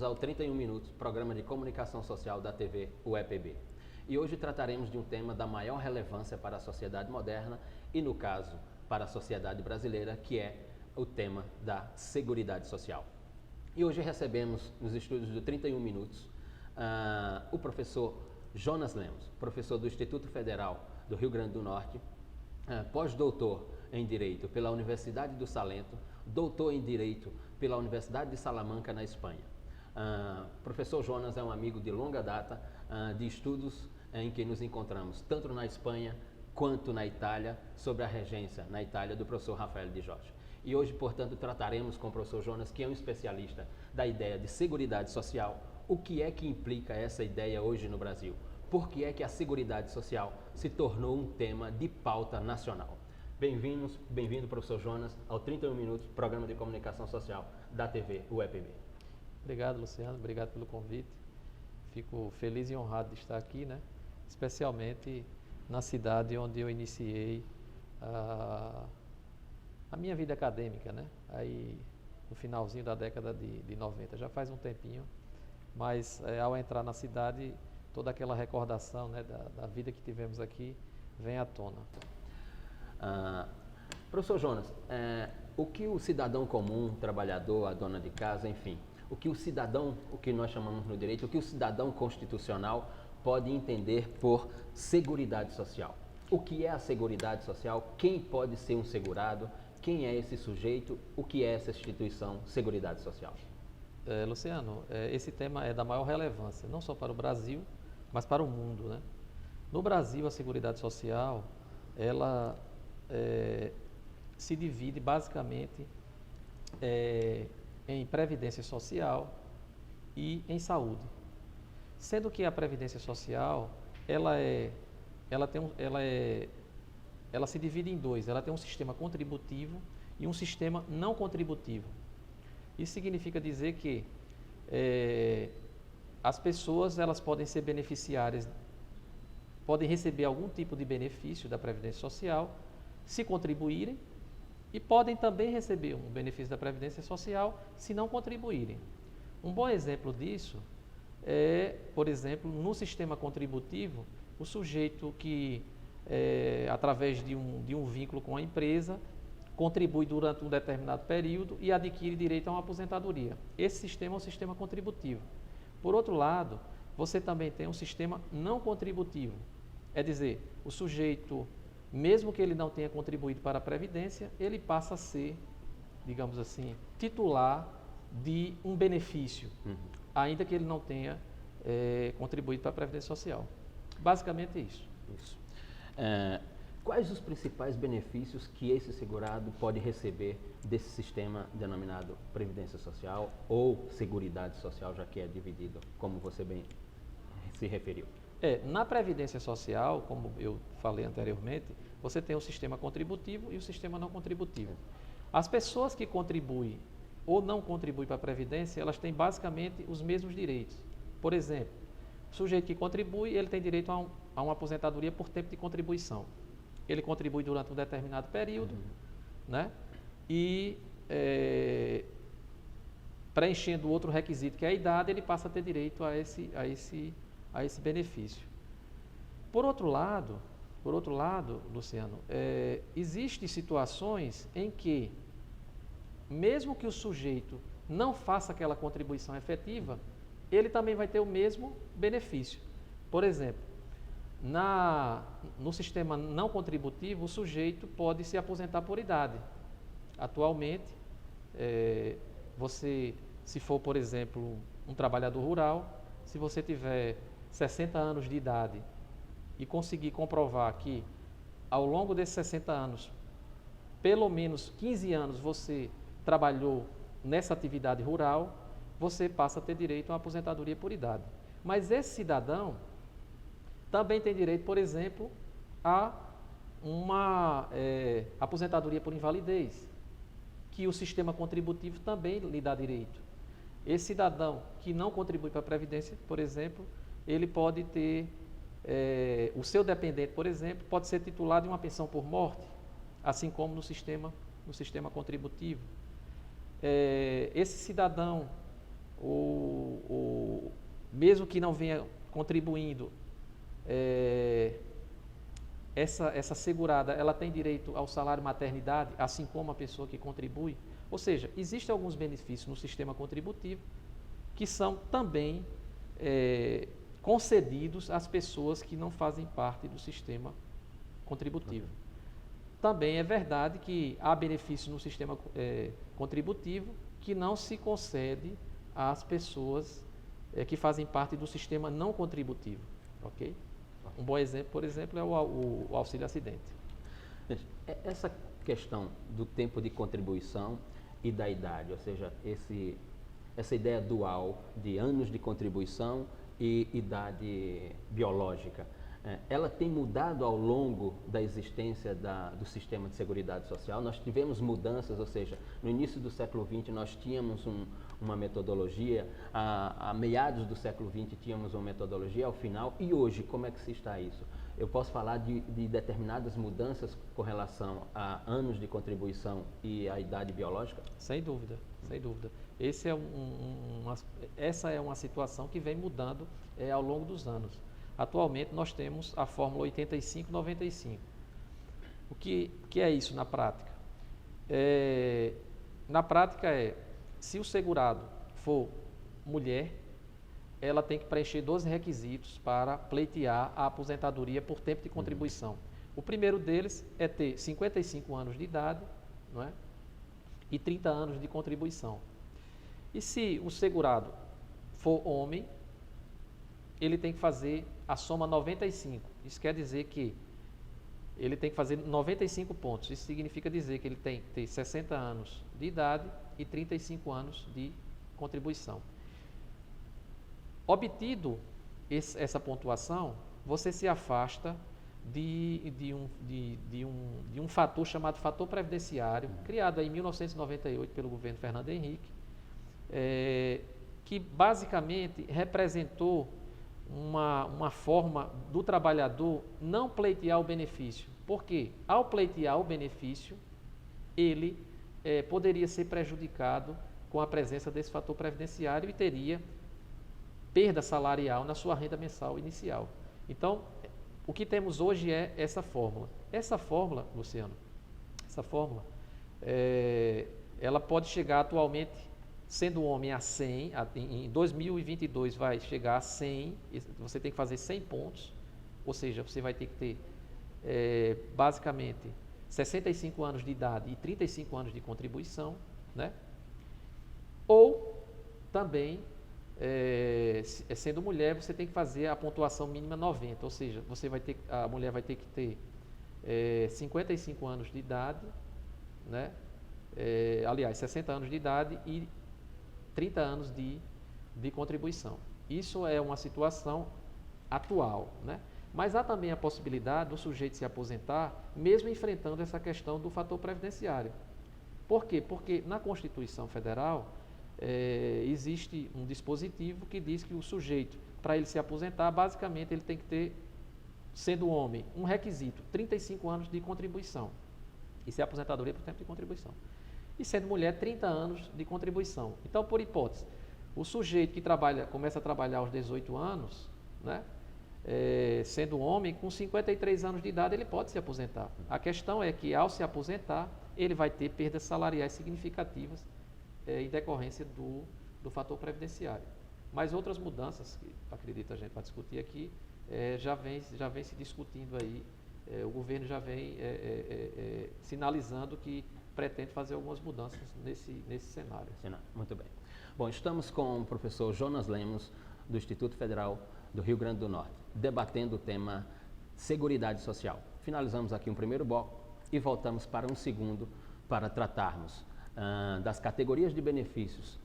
Bem-vindos ao 31 Minutos, programa de comunicação social da TV UEPB. E hoje trataremos de um tema da maior relevância para a sociedade moderna e, no caso, para a sociedade brasileira, que é o tema da Seguridade Social. E hoje recebemos nos estúdios do 31 Minutos o professor Jonas Lemos, professor do Instituto Federal do Rio Grande do Norte, pós-doutor em Direito pela Universidade do Salento, doutor em Direito pela Universidade de Salamanca, na Espanha. Professor Jonas é um amigo de longa data de estudos em que nos encontramos, tanto na Espanha quanto na Itália, sob a regência na Itália do professor Rafael de Jorge. E hoje, portanto, trataremos com o professor Jonas, que é um especialista da ideia de Seguridade Social, o que é que implica essa ideia hoje no Brasil. Por que é que a Seguridade Social se tornou um tema de pauta nacional? Bem-vindo, professor Jonas, ao 31 Minutos, programa de comunicação social da TV UEPB. Obrigado, Luciano, obrigado pelo convite. Fico feliz e honrado de estar aqui, né? Especialmente na cidade onde eu iniciei a minha vida acadêmica, né? Aí no finalzinho da década de 90, já faz um tempinho, mas ao entrar na cidade, toda aquela recordação, né, da vida que tivemos aqui vem à tona. Professor Jonas, o que o cidadão comum, trabalhador, a dona de casa, enfim, o que o cidadão, o que nós chamamos no direito, o que o cidadão constitucional pode entender por Seguridade Social? O que é a Seguridade Social? Quem pode ser um segurado? Quem é esse sujeito? O que é essa instituição Seguridade Social? Luciano, esse tema é da maior relevância, não só para o Brasil, mas para o mundo, né? No Brasil, a Seguridade Social, ela se divide basicamente em previdência social e em saúde. Sendo que a previdência social, ela se divide em dois. Ela tem um sistema contributivo e um sistema não contributivo. Isso significa dizer que as pessoas elas podem ser beneficiárias, podem receber algum tipo de benefício da Previdência Social, se contribuírem, e podem também receber um benefício da Previdência Social se não contribuírem. Um bom exemplo disso é, por exemplo, no sistema contributivo, o sujeito que, através de um vínculo com a empresa, contribui durante um determinado período e adquire direito a uma aposentadoria. Esse sistema é um sistema contributivo. Por outro lado, você também tem um sistema não contributivo. É dizer, o sujeito, mesmo que ele não tenha contribuído para a Previdência, ele passa a ser, digamos assim, titular de um benefício, ainda que ele não tenha contribuído para a Previdência Social. Basicamente é isso. Quais os principais benefícios que esse segurado pode receber desse sistema denominado Previdência Social ou Seguridade Social, já que é dividido, como você bem se referiu? Na Previdência Social, como eu falei anteriormente, você tem o sistema contributivo e o sistema não contributivo. As pessoas que contribuem ou não contribuem para a Previdência, elas têm basicamente os mesmos direitos. Por exemplo, o sujeito que contribui, ele tem direito a uma aposentadoria por tempo de contribuição. Ele contribui durante um determinado período, né? E preenchendo outro requisito, que é a idade, ele passa a ter direito a esse benefício. Por outro lado, Luciano, existem situações em que, mesmo que o sujeito não faça aquela contribuição efetiva, ele também vai ter o mesmo benefício. Por exemplo, no sistema não contributivo, o sujeito pode se aposentar por idade. Atualmente, se for, por exemplo, um trabalhador rural, se você tiver 60 anos de idade e conseguir comprovar que, ao longo desses 60 anos, pelo menos 15 anos você trabalhou nessa atividade rural, você passa a ter direito a uma aposentadoria por idade. Mas esse cidadão também tem direito, por exemplo, a uma aposentadoria por invalidez, que o sistema contributivo também lhe dá direito. Esse cidadão que não contribui para a Previdência, por exemplo, ele pode ter, o seu dependente, por exemplo, pode ser titular de uma pensão por morte, assim como no sistema contributivo. Esse cidadão ou mesmo que não venha contribuindo, essa segurada, ela tem direito ao salário maternidade, assim como a pessoa que contribui. Ou seja, existem alguns benefícios no sistema contributivo que são também concedidos às pessoas que não fazem parte do sistema contributivo. Também é verdade que há benefícios no sistema contributivo que não se concede às pessoas que fazem parte do sistema não contributivo, ok? Um bom exemplo, por exemplo, é o auxílio acidente. Essa questão do tempo de contribuição e da idade, ou seja, essa ideia dual de anos de contribuição e idade biológica, ela tem mudado ao longo da existência do sistema de seguridade social. Nós tivemos mudanças, ou seja, no início do século XX nós tínhamos uma metodologia, a meados do século XX tínhamos uma metodologia, ao final, e hoje, como é que se está isso? Eu posso falar de determinadas mudanças com relação a anos de contribuição e a idade biológica? Sem dúvida, sem dúvida. Essa é uma situação que vem mudando ao longo dos anos. Atualmente nós temos a fórmula 85-95. O que é isso na prática? Na prática se o segurado for mulher, ela tem que preencher 12 requisitos para pleitear a aposentadoria por tempo de contribuição. O primeiro deles é ter 55 anos de idade, não é? E 30 anos de contribuição. E se o segurado for homem, ele tem que fazer a soma 95. Isso quer dizer que ele tem que fazer 95 pontos. Isso significa dizer que ele tem que ter 60 anos de idade e 35 anos de contribuição. Obtido essa pontuação, você se afasta de um fator chamado fator previdenciário, criado em 1998 pelo governo Fernando Henrique, que basicamente representou uma forma do trabalhador não pleitear o benefício. Porque, ao pleitear o benefício, ele poderia ser prejudicado com a presença desse fator previdenciário e teria perda salarial na sua renda mensal inicial. Então, o que temos hoje é essa fórmula. Essa fórmula, Luciano, ela pode chegar atualmente, sendo homem, a 100, em 2022 vai chegar a 100, você tem que fazer 100 pontos, ou seja, você vai ter que ter, basicamente, 65 anos de idade e 35 anos de contribuição, né? Ou, também, sendo mulher, você tem que fazer a pontuação mínima 90, ou seja, a mulher vai ter que ter 55 anos de idade, né? Aliás, 60 anos de idade e 30 anos de contribuição. Isso é uma situação atual, né? Mas há também a possibilidade do sujeito se aposentar, mesmo enfrentando essa questão do fator previdenciário. Por quê? Porque na Constituição Federal existe um dispositivo que diz que o sujeito, para ele se aposentar, basicamente ele tem que ter, sendo homem, um requisito, 35 anos de contribuição. Isso é aposentadoria por tempo de contribuição. E sendo mulher, 30 anos de contribuição. Então, por hipótese, o sujeito que começa a trabalhar aos 18 anos, né, sendo homem, com 53 anos de idade, ele pode se aposentar. A questão é que, ao se aposentar, ele vai ter perdas salariais significativas em decorrência do fator previdenciário. Mas outras mudanças, que acredito a gente vai discutir aqui, já vem se discutindo aí, o governo já vem sinalizando que pretende fazer algumas mudanças nesse cenário. Muito bem. Bom, estamos com o professor Jonas Lemos, do Instituto Federal do Rio Grande do Norte, debatendo o tema Seguridade Social. Finalizamos aqui um primeiro bloco e voltamos para um segundo para tratarmos das categorias de benefícios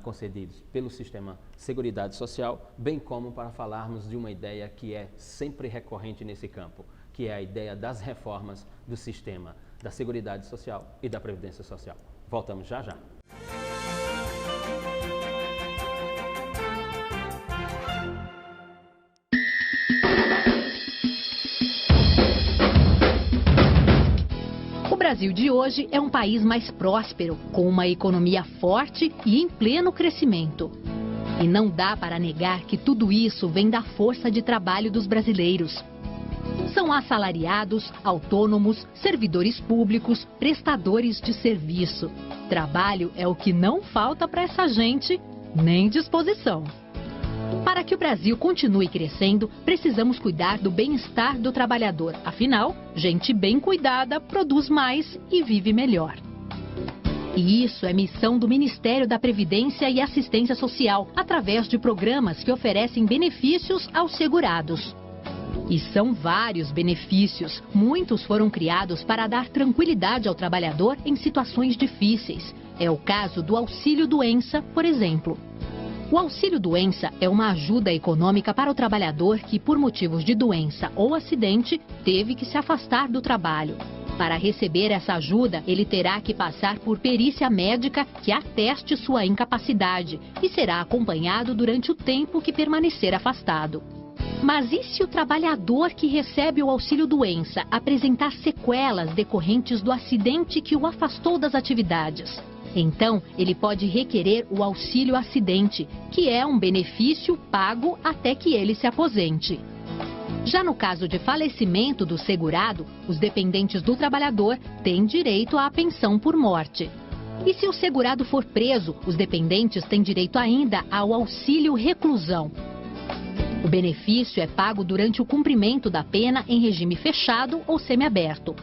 concedidos pelo sistema Seguridade Social, bem como para falarmos de uma ideia que é sempre recorrente nesse campo, que é a ideia das reformas do sistema da Seguridade Social e da Previdência Social. Voltamos já já. O Brasil de hoje é um país mais próspero, com uma economia forte e em pleno crescimento. E não dá para negar que tudo isso vem da força de trabalho dos brasileiros. São assalariados, autônomos, servidores públicos, prestadores de serviço. Trabalho é o que não falta para essa gente, nem disposição. Para que o Brasil continue crescendo, precisamos cuidar do bem-estar do trabalhador. Afinal, gente bem cuidada produz mais e vive melhor. E isso é missão do Ministério da Previdência e Assistência Social, através de programas que oferecem benefícios aos segurados. E são vários benefícios. Muitos foram criados para dar tranquilidade ao trabalhador em situações difíceis. É o caso do auxílio-doença, por exemplo. O auxílio-doença é uma ajuda econômica para o trabalhador que, por motivos de doença ou acidente, teve que se afastar do trabalho. Para receber essa ajuda, ele terá que passar por perícia médica que ateste sua incapacidade e será acompanhado durante o tempo que permanecer afastado. Mas e se o trabalhador que recebe o auxílio-doença apresentar sequelas decorrentes do acidente que o afastou das atividades? Então, ele pode requerer o auxílio-acidente, que é um benefício pago até que ele se aposente. Já no caso de falecimento do segurado, os dependentes do trabalhador têm direito à pensão por morte. E se o segurado for preso, os dependentes têm direito ainda ao auxílio-reclusão. O benefício é pago durante o cumprimento da pena em regime fechado ou semiaberto.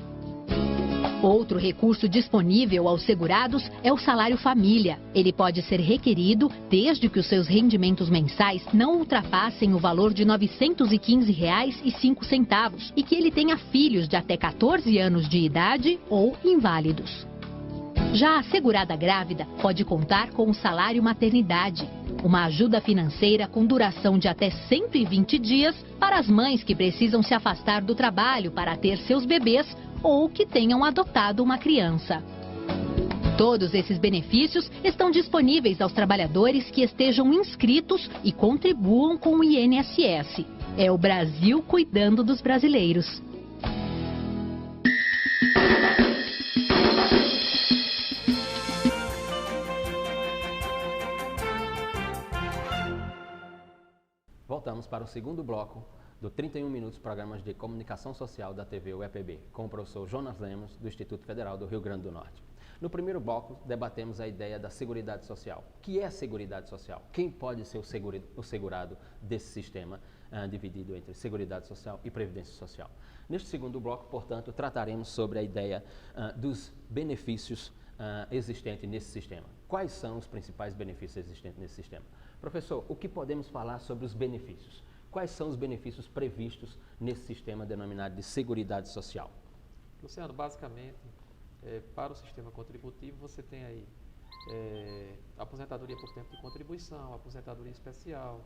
Outro recurso disponível aos segurados é o salário-família. Ele pode ser requerido desde que os seus rendimentos mensais não ultrapassem o valor de R$ 915,05 e que ele tenha filhos de até 14 anos de idade ou inválidos. Já a segurada grávida pode contar com o salário-maternidade, uma ajuda financeira com duração de até 120 dias para as mães que precisam se afastar do trabalho para ter seus bebês ou que tenham adotado uma criança. Todos esses benefícios estão disponíveis aos trabalhadores que estejam inscritos e contribuam com o INSS. É o Brasil cuidando dos brasileiros. Voltamos para o segundo bloco do 31 Minutos Programas de Comunicação Social da TV UEPB, com o professor Jonas Lemos, do Instituto Federal do Rio Grande do Norte. No primeiro bloco, debatemos a ideia da Seguridade Social. O que é Seguridade Social? Quem pode ser o segurado desse sistema dividido entre Seguridade Social e Previdência Social? Neste segundo bloco, portanto, trataremos sobre a ideia dos benefícios existentes nesse sistema. Quais são os principais benefícios existentes nesse sistema? Professor, o que podemos falar sobre os benefícios? Quais são os benefícios previstos nesse sistema denominado de Seguridade Social? Luciano, basicamente, para o sistema contributivo, você tem aí aposentadoria por tempo de contribuição, aposentadoria especial,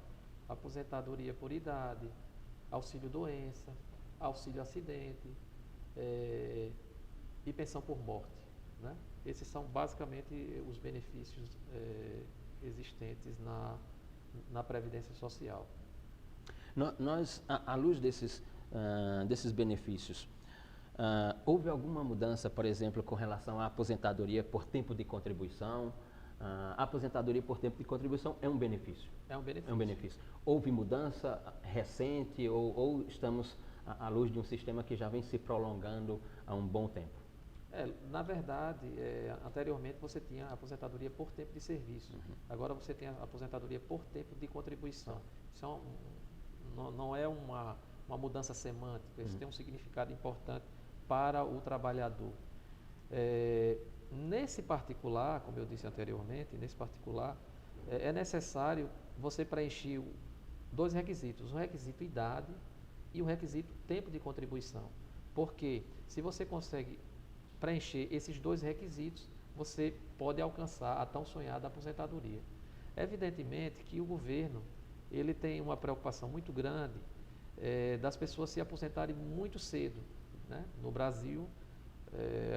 aposentadoria por idade, auxílio-doença, auxílio-acidente e pensão por morte, né? Esses são basicamente os benefícios existentes na Previdência Social. Nós, à luz desses benefícios, houve alguma mudança, por exemplo, com relação à aposentadoria por tempo de contribuição? A aposentadoria por tempo de contribuição é um benefício? É um benefício. É um benefício. Houve mudança recente ou estamos à luz de um sistema que já vem se prolongando há um bom tempo? Na verdade, anteriormente você tinha a aposentadoria por tempo de serviço. Uhum. Agora você tem a aposentadoria por tempo de contribuição. Isso não é uma mudança semântica, isso tem um significado importante para o trabalhador. Nesse particular, como eu disse anteriormente, é necessário você preencher dois requisitos, o requisito idade e o requisito tempo de contribuição. Porque se você consegue preencher esses dois requisitos, você pode alcançar a tão sonhada aposentadoria. Evidentemente que o governo ele tem uma preocupação muito grande das pessoas se aposentarem muito cedo, né? No Brasil,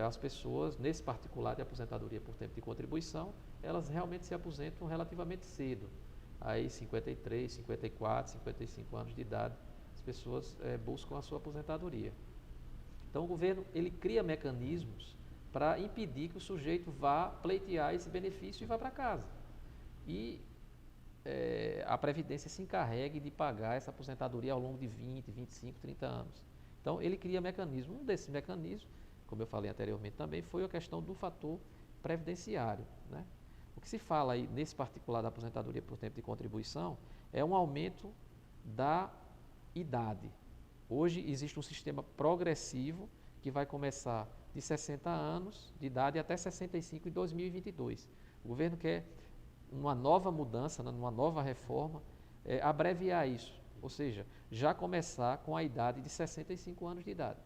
as pessoas, nesse particular de aposentadoria por tempo de contribuição, elas realmente se aposentam relativamente cedo. Aí 53, 54, 55 anos de idade, as pessoas buscam a sua aposentadoria. Então o governo ele cria mecanismos para impedir que o sujeito vá pleitear esse benefício e vá para casa. E a Previdência se encarregue de pagar essa aposentadoria ao longo de 20, 25, 30 anos. Então, ele cria mecanismos. Um desses mecanismos, como eu falei anteriormente também, foi a questão do fator previdenciário, né? O que se fala aí, nesse particular da aposentadoria por tempo de contribuição, é um aumento da idade. Hoje existe um sistema progressivo que vai começar de 60 anos de idade até 65 em 2022. O governo quer, numa nova mudança, numa nova reforma, abreviar isso, ou seja, já começar com a idade de 65 anos de idade.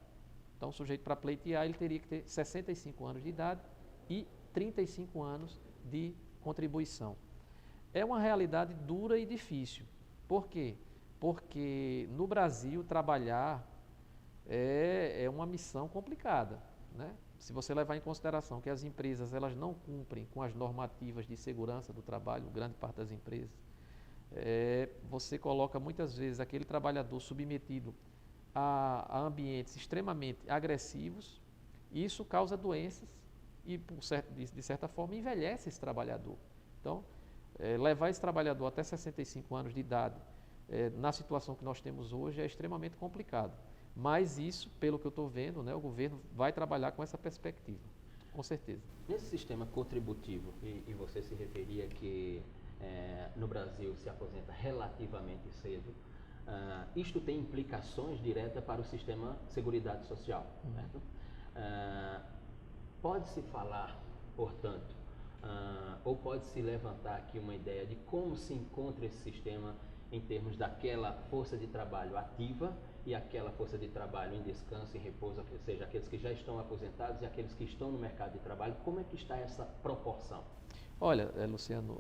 Então, o sujeito para pleitear, ele teria que ter 65 anos de idade e 35 anos de contribuição. É uma realidade dura e difícil. Por quê? Porque no Brasil trabalhar é uma missão complicada, né? Se você levar em consideração que as empresas elas não cumprem com as normativas de segurança do trabalho, grande parte das empresas, você coloca muitas vezes aquele trabalhador submetido a ambientes extremamente agressivos, e isso causa doenças e, de certa forma, envelhece esse trabalhador. Então, levar esse trabalhador até 65 anos de idade, na situação que nós temos hoje, é extremamente complicado. Mas isso, pelo que eu estou vendo, né, o governo vai trabalhar com essa perspectiva, com certeza. Nesse sistema contributivo, e você se referia que no Brasil se aposenta relativamente cedo, isto tem implicações diretas para o sistema Seguridade Social, certo? Pode-se falar, portanto, ou pode-se levantar aqui uma ideia de como se encontra esse sistema em termos daquela força de trabalho ativa e aquela força de trabalho em descanso e repouso, ou seja, aqueles que já estão aposentados e aqueles que estão no mercado de trabalho. Como é que está essa proporção? Olha, Luciano,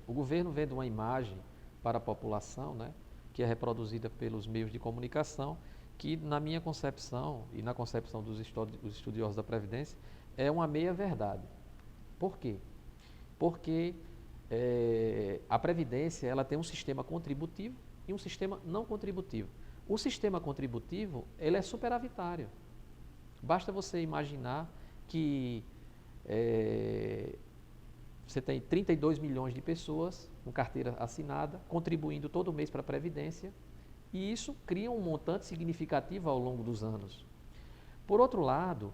o governo vende uma imagem para a população, né, que é reproduzida pelos meios de comunicação, que na minha concepção e na concepção dos estudiosos da Previdência é uma meia-verdade. Por quê? Porque a Previdência ela tem um sistema contributivo e um sistema não contributivo. O sistema contributivo ele é superavitário. Basta você imaginar que você tem 32 milhões de pessoas com carteira assinada, contribuindo todo mês para a Previdência, e isso cria um montante significativo ao longo dos anos. Por outro lado,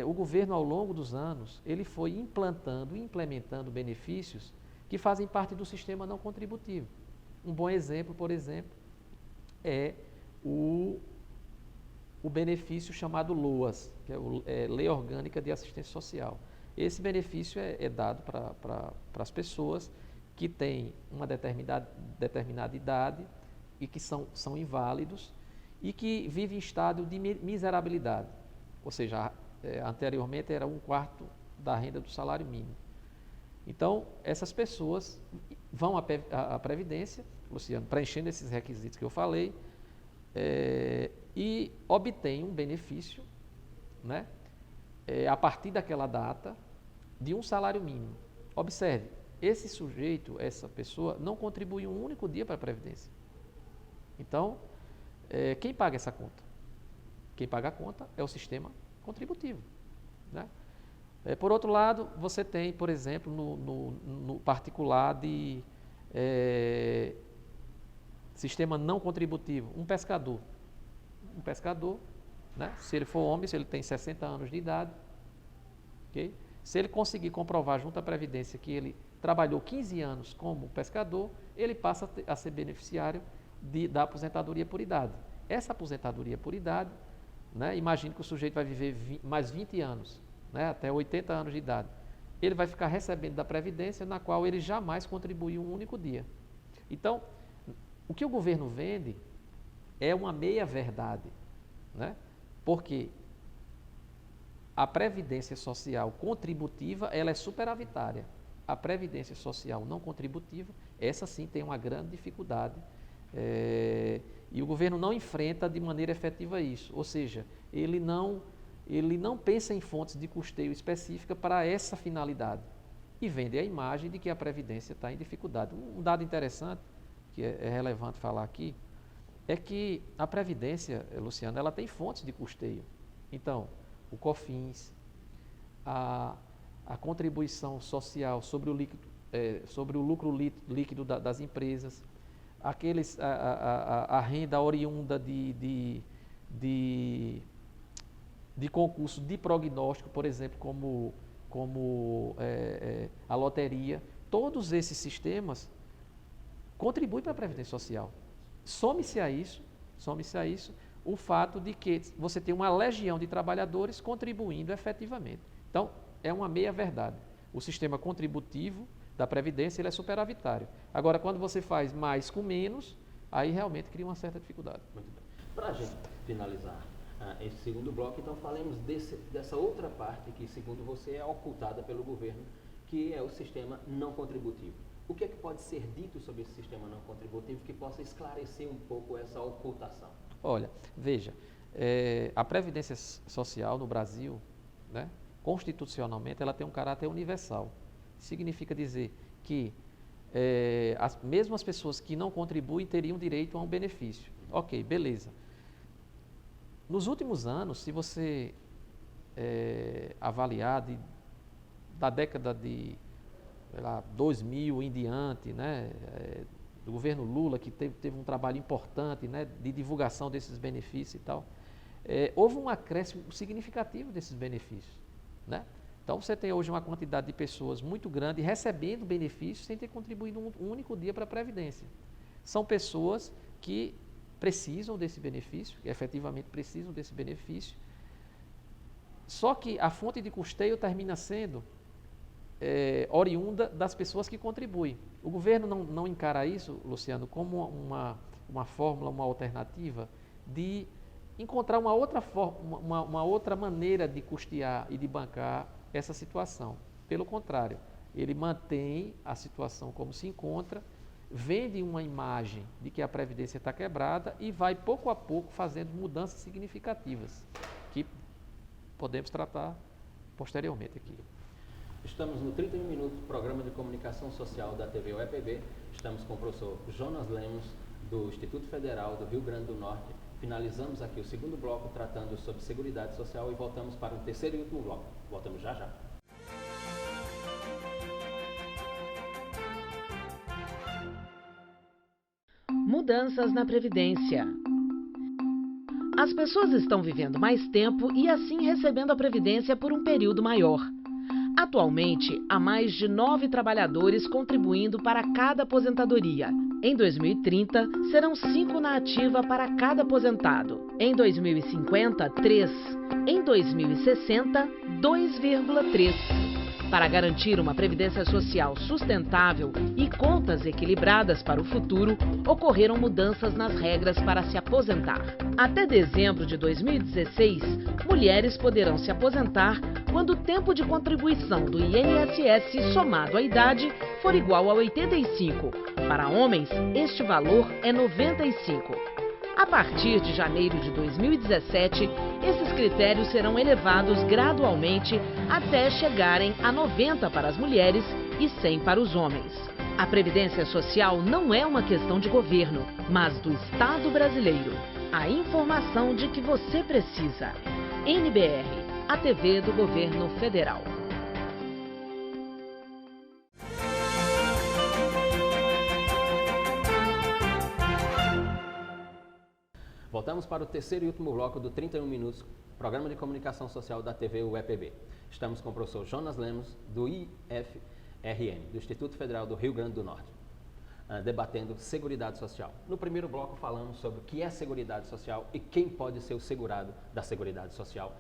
o governo, ao longo dos anos, ele foi implantando e implementando benefícios que fazem parte do sistema não contributivo. Um bom exemplo, por exemplo, é o benefício chamado LOAS, que é Lei Orgânica de Assistência Social. Esse benefício é dado para as pessoas que têm uma determinada idade e que são inválidos e que vivem em estado de miserabilidade, ou seja, anteriormente era 1/4 da renda do salário mínimo. Então, essas pessoas vão à Previdência, Luciano, preenchendo esses requisitos que eu falei, e obtêm um benefício, né, a partir daquela data, de um salário mínimo. Observe, esse sujeito, essa pessoa, não contribui um único dia para a Previdência. Então, quem paga essa conta? Quem paga a conta é o sistema contributivo, né? Por outro lado, você tem, por exemplo, no particular de sistema não contributivo, um pescador. Um pescador, né? Se ele for homem, se ele tem 60 anos de idade, okay? Se ele conseguir comprovar junto à Previdência que ele trabalhou 15 anos como pescador, ele passa a ser beneficiário da aposentadoria por idade. Essa aposentadoria por idade, né, imagine que o sujeito vai viver mais 20 anos, né, até 80 anos de idade. Ele vai ficar recebendo da Previdência, na qual ele jamais contribuiu um único dia. Então, o que o governo vende é uma meia-verdade, né? Porque a Previdência Social contributiva ela é superavitária. A Previdência Social não contributiva, essa sim tem uma grande dificuldade. E o governo não enfrenta de maneira efetiva isso, ou seja, ele não pensa em fontes de custeio específica para essa finalidade e vende a imagem de que a Previdência está em dificuldade. Um dado interessante, que é relevante falar aqui, é que a Previdência, Luciano, ela tem fontes de custeio. Então, o COFINS, a contribuição social sobre o líquido sobre o lucro líquido das empresas, a renda oriunda de concurso de prognóstico, por exemplo, como a loteria. Todos esses sistemas contribuem para a Previdência Social. Some-se a isso o fato de que você tem uma legião de trabalhadores contribuindo efetivamente. Então, é uma meia-verdade. O sistema contributivo da Previdência ele é superavitário. Agora, quando você faz mais com menos, aí realmente cria uma certa dificuldade. Muito bem. Para a gente finalizar esse segundo bloco, então falemos dessa outra parte que, segundo você, é ocultada pelo governo, que é o sistema não contributivo. O que é que pode ser dito sobre esse sistema não contributivo que possa esclarecer um pouco essa ocultação? Olha, veja, a Previdência Social no Brasil, né, constitucionalmente, ela tem um caráter universal. Significa dizer que mesmo as pessoas que não contribuem teriam direito a um benefício. Ok, beleza. Nos últimos anos, se você avaliar da década de 2000 em diante, né, do governo Lula, que teve um trabalho importante, né, de divulgação desses benefícios e tal, houve um acréscimo significativo desses benefícios, né? Então, você tem hoje uma quantidade de pessoas muito grande recebendo benefícios sem ter contribuído um único dia para a Previdência. São pessoas que precisam desse benefício, que efetivamente precisam desse benefício, só que a fonte de custeio termina sendo oriunda das pessoas que contribuem. O governo não encara isso, Luciano, como uma fórmula, uma alternativa de encontrar uma outra maneira de custear e de bancar essa situação. Pelo contrário, ele mantém a situação como se encontra, vende uma imagem de que a Previdência está quebrada e vai pouco a pouco fazendo mudanças significativas, que podemos tratar posteriormente aqui. Estamos no 31 Minutos, programa de comunicação social da TV UEPB. Estamos com o professor Jonas Lemos, do Instituto Federal do Rio Grande do Norte. Finalizamos aqui o segundo bloco tratando sobre Seguridade Social e voltamos para o terceiro e último bloco. Voltamos já já. Mudanças na Previdência. As pessoas estão vivendo mais tempo e assim recebendo a Previdência por um período maior. Atualmente, há mais de 9 trabalhadores contribuindo para cada aposentadoria. Em 2030, serão 5 na ativa para cada aposentado. Em 2050, 3. Em 2060, 2,3. Para garantir uma previdência social sustentável e contas equilibradas para o futuro, ocorreram mudanças nas regras para se aposentar. Até dezembro de 2016, mulheres poderão se aposentar quando o tempo de contribuição do INSS somado à idade for igual a 85. Para homens, este valor é 95. A partir de janeiro de 2017, esses critérios serão elevados gradualmente até chegarem a 90 para as mulheres e 100 para os homens. A Previdência Social não é uma questão de governo, mas do Estado brasileiro. A informação de que você precisa. NBR, a TV do Governo Federal. Voltamos para o terceiro e último bloco do 31 Minutos, programa de comunicação social da TV UEPB. Estamos com o professor Jonas Lemos, do IFRN, do Instituto Federal do Rio Grande do Norte, debatendo Seguridade Social. No primeiro bloco falamos sobre o que é Seguridade Social e quem pode ser o segurado da Seguridade Social,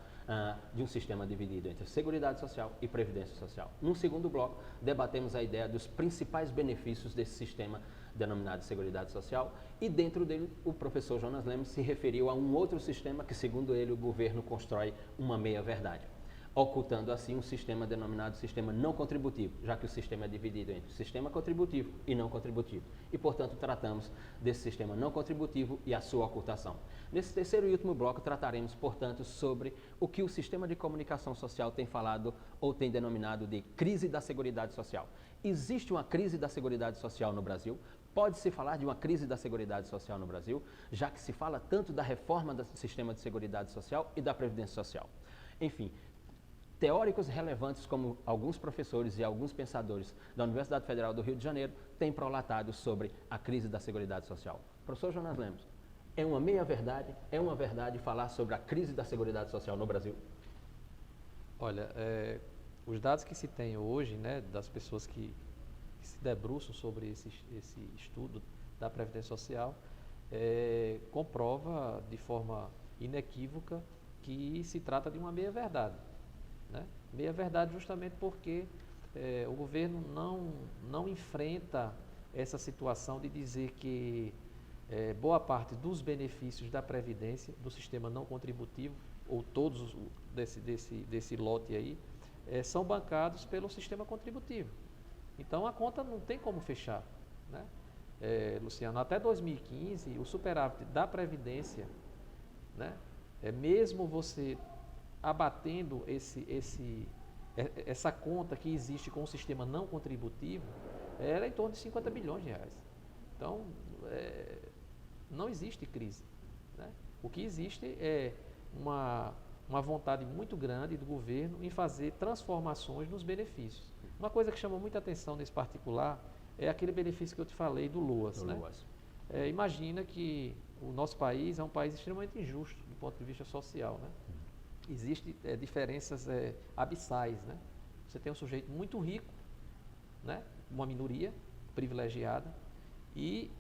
de um sistema dividido entre Seguridade Social e Previdência Social. No segundo bloco, debatemos a ideia dos principais benefícios desse sistema denominado Seguridade Social, e dentro dele o professor Jonas Lemos se referiu a um outro sistema que, segundo ele, o governo constrói uma meia-verdade, ocultando assim um sistema denominado sistema não contributivo, já que o sistema é dividido entre sistema contributivo e não contributivo. E, portanto, tratamos desse sistema não contributivo e a sua ocultação. Nesse terceiro e último bloco, trataremos, portanto, sobre o que o sistema de comunicação social tem falado ou tem denominado de crise da Seguridade Social. Existe uma crise da Seguridade Social no Brasil? Pode-se falar de uma crise da Seguridade Social no Brasil, já que se fala tanto da reforma do sistema de Seguridade Social e da Previdência Social. Enfim, teóricos relevantes como alguns professores e alguns pensadores da Universidade Federal do Rio de Janeiro têm prolatado sobre a crise da Seguridade Social. Professor Jonas Lemos, é uma meia-verdade, é uma verdade falar sobre a crise da Seguridade Social no Brasil? Olha, os dados que se tem hoje, né, das pessoas que se debruçam sobre esse estudo da Previdência Social, comprova de forma inequívoca que se trata de uma meia-verdade. Né? Meia-verdade justamente porque o governo não enfrenta essa situação de dizer que boa parte dos benefícios da Previdência, do sistema não contributivo, ou todos desse lote aí, são bancados pelo sistema contributivo. Então a conta não tem como fechar. Né? Luciano, até 2015, o superávit da Previdência, né, mesmo você abatendo essa conta que existe com o sistema não contributivo, era em torno de 50 bilhões de reais. Então, não existe crise. Né? O que existe é uma vontade muito grande do governo em fazer transformações nos benefícios. Uma coisa que chama muita atenção nesse particular é aquele benefício que eu te falei do LOAS. Né? Imagina que o nosso país é um país extremamente injusto do ponto de vista social. Né? Existem diferenças abissais. Né? Você tem um sujeito muito rico, né? Uma minoria privilegiada, e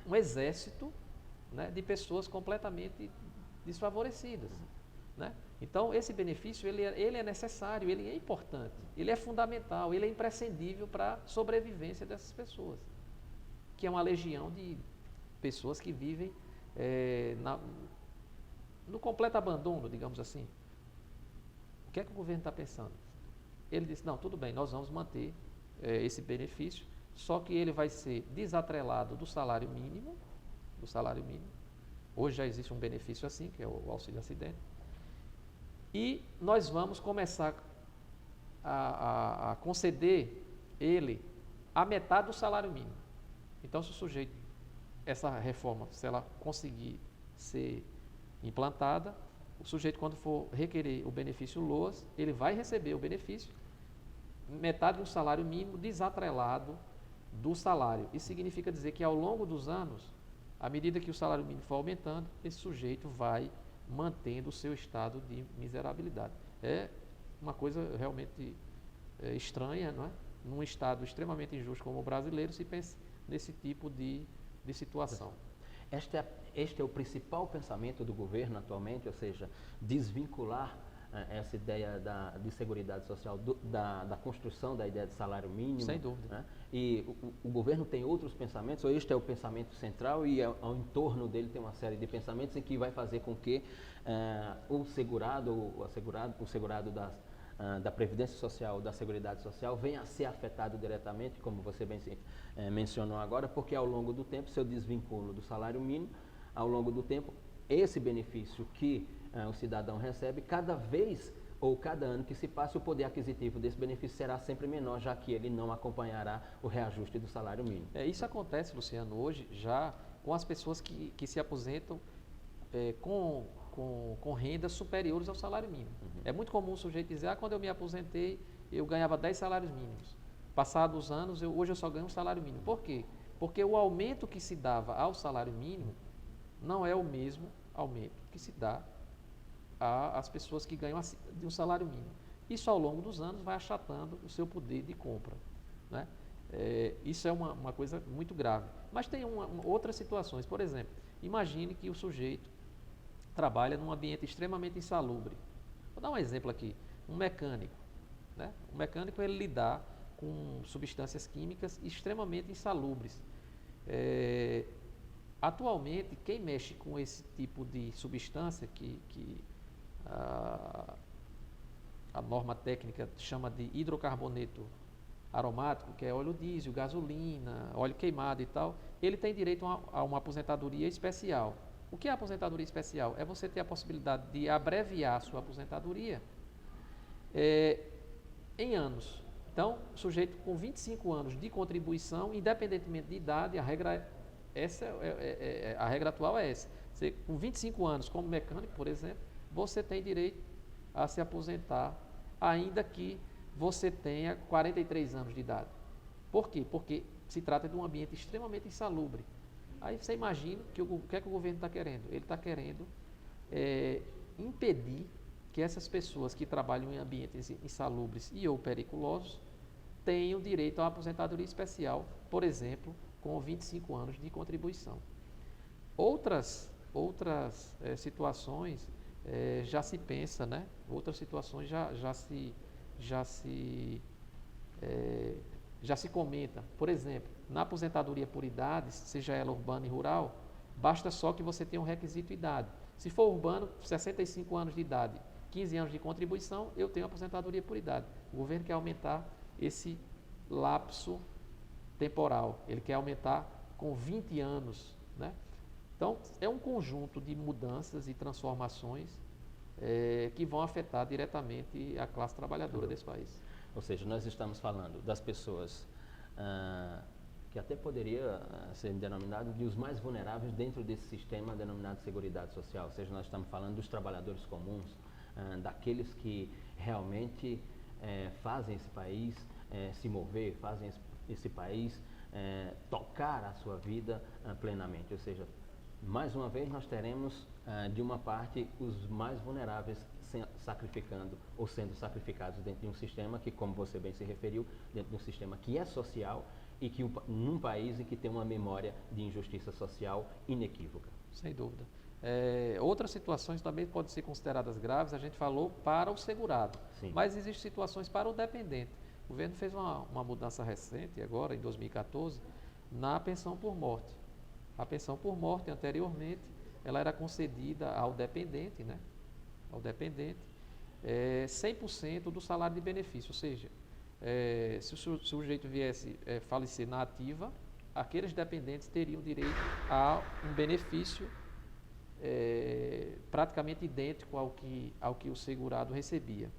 um exército, né, de pessoas completamente desfavorecidas. Né? Então, esse benefício ele é necessário, ele é importante, ele é fundamental, ele é imprescindível para a sobrevivência dessas pessoas, que é uma legião de pessoas que vivem no completo abandono, digamos assim. O que é que o governo está pensando? Ele disse, não, tudo bem, nós vamos manter esse benefício, só que ele vai ser desatrelado do salário mínimo. Hoje já existe um benefício assim, que é o auxílio acidente. E nós vamos começar a conceder ele a metade do salário mínimo. Então, se o sujeito, essa reforma, se ela conseguir ser implantada, o sujeito, quando for requerer o benefício LOAS, ele vai receber o benefício, metade do salário mínimo desatrelado do salário. Isso significa dizer que ao longo dos anos, à medida que o salário mínimo for aumentando, esse sujeito vai mantendo o seu estado de miserabilidade. É uma coisa realmente estranha, não é? Num estado extremamente injusto como o brasileiro, se pensa nesse tipo de situação. Este é o principal pensamento do governo atualmente, ou seja, desvincular essa ideia de seguridade social da construção da ideia de salário mínimo. Sem dúvida. Né? E o governo tem outros pensamentos, ou este é o pensamento central e ao entorno dele tem uma série de pensamentos em que vai fazer com que o segurado da Previdência Social, da Seguridade Social, venha a ser afetado diretamente, como você bem mencionou agora, porque ao longo do tempo, se eu desvinculo do salário mínimo, ao longo do tempo, esse benefício que o cidadão recebe, cada vez ou cada ano que se passe, o poder aquisitivo desse benefício será sempre menor, já que ele não acompanhará o reajuste do salário mínimo. Isso acontece, Luciano, hoje já com as pessoas que se aposentam com rendas superiores ao salário mínimo. Uhum. É muito comum o sujeito dizer, quando eu me aposentei, eu ganhava 10 salários mínimos. Passados os anos, hoje eu só ganho um salário mínimo. Por quê? Porque o aumento que se dava ao salário mínimo não é o mesmo aumento que se dá às pessoas que ganham de um salário mínimo. Isso, ao longo dos anos, vai achatando o seu poder de compra. Né? Isso é uma coisa muito grave. Mas tem outras situações. Por exemplo, imagine que o sujeito trabalha num ambiente extremamente insalubre. Vou dar um exemplo aqui. Um mecânico. Né? O mecânico, ele lidar com substâncias químicas extremamente insalubres. Atualmente, quem mexe com esse tipo de substância, que a norma técnica chama de hidrocarboneto aromático, que é óleo diesel, gasolina, óleo queimado e tal, ele tem direito a uma aposentadoria especial. O que é aposentadoria especial? É você ter a possibilidade de abreviar a sua aposentadoria em anos. Então, o sujeito com 25 anos de contribuição, independentemente de idade, a regra atual é essa. Você, com 25 anos como mecânico, por exemplo, você tem direito a se aposentar ainda que você tenha 43 anos de idade. Por quê? Porque se trata de um ambiente extremamente insalubre. Aí você imagina que o que é que o governo está querendo? Ele está querendo impedir que essas pessoas que trabalham em ambientes insalubres e ou periculosos tenham direito a uma aposentadoria especial, por exemplo, com 25 anos de contribuição. Outras situações já se pensa, né? Outras situações já se comenta. Por exemplo, na aposentadoria por idade, seja ela urbana e rural, basta só que você tenha um requisito idade. Se for urbano, 65 anos de idade, 15 anos de contribuição, eu tenho aposentadoria por idade. O governo quer aumentar esse lapso temporal, ele quer aumentar com 20 anos, né? Então, é um conjunto de mudanças e transformações que vão afetar diretamente a classe trabalhadora desse país. Ou seja, nós estamos falando das pessoas que até poderia ser denominado de os mais vulneráveis dentro desse sistema denominado Seguridade Social. Ou seja, nós estamos falando dos trabalhadores comuns, daqueles que realmente fazem esse país se mover, fazem esse país tocar a sua vida plenamente. Ou seja, mais uma vez nós teremos de uma parte os mais vulneráveis sacrificando ou sendo sacrificados dentro de um sistema que, como você bem se referiu, dentro de um sistema que é social e que num país em que tem uma memória de injustiça social inequívoca. Sem dúvida. Outras situações também podem ser consideradas graves, a gente falou para o segurado, Sim. Mas existem situações para o dependente. O governo fez uma mudança recente, agora em 2014, na pensão por morte. A pensão por morte, anteriormente, ela era concedida ao dependente, né? Ao dependente, 100% do salário de benefício, ou seja, se o sujeito viesse falecer na ativa, aqueles dependentes teriam direito a um benefício praticamente idêntico ao que o segurado recebia.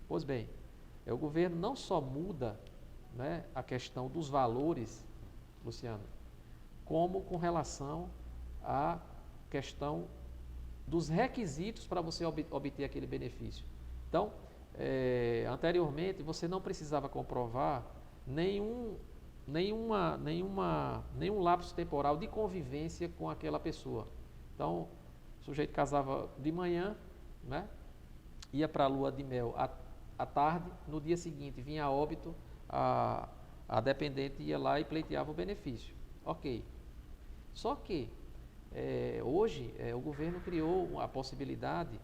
Pois bem, o governo não só muda, né, a questão dos valores, Luciano, como com relação à questão dos requisitos para você obter aquele benefício. Então, anteriormente, você não precisava comprovar nenhum lapso temporal de convivência com aquela pessoa. Então, o sujeito casava de manhã, né, ia para a lua de mel à tarde, no dia seguinte vinha a óbito, a dependente ia lá e pleiteava o benefício. Ok. Só que hoje o governo criou a possibilidade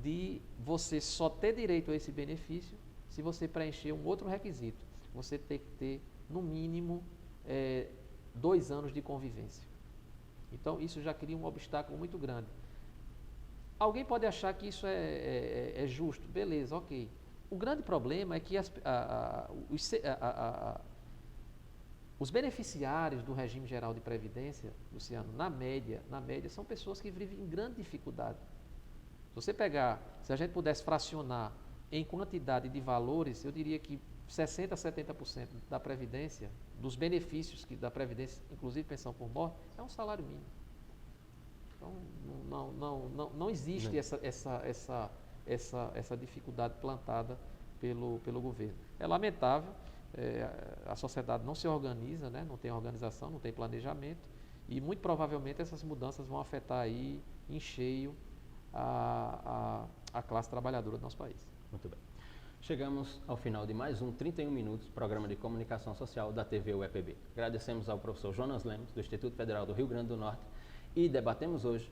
de você só ter direito a esse benefício se você preencher um outro requisito. Você tem que ter, no mínimo, 2 anos de convivência. Então, isso já cria um obstáculo muito grande. Alguém pode achar que isso é justo. Beleza, ok. O grande problema é que os beneficiários do regime geral de previdência, Luciano, na média, são pessoas que vivem em grande dificuldade. Se a gente pudesse fracionar em quantidade de valores, eu diria que 60% a 70% da previdência, dos benefícios da previdência, inclusive pensão por morte, é um salário mínimo. Então, não existe essa dificuldade plantada pelo governo. É lamentável. A sociedade não se organiza, né? Não tem organização, não tem planejamento e muito provavelmente essas mudanças vão afetar aí em cheio a classe trabalhadora do nosso país. Muito bem. Chegamos ao final de mais um 31 Minutos, programa de comunicação social da TV UEPB. Agradecemos ao professor Jonas Lemos, do Instituto Federal do Rio Grande do Norte, e debatemos hoje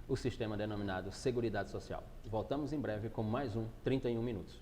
o sistema denominado Seguridade Social. Voltamos em breve com mais um 31 Minutos.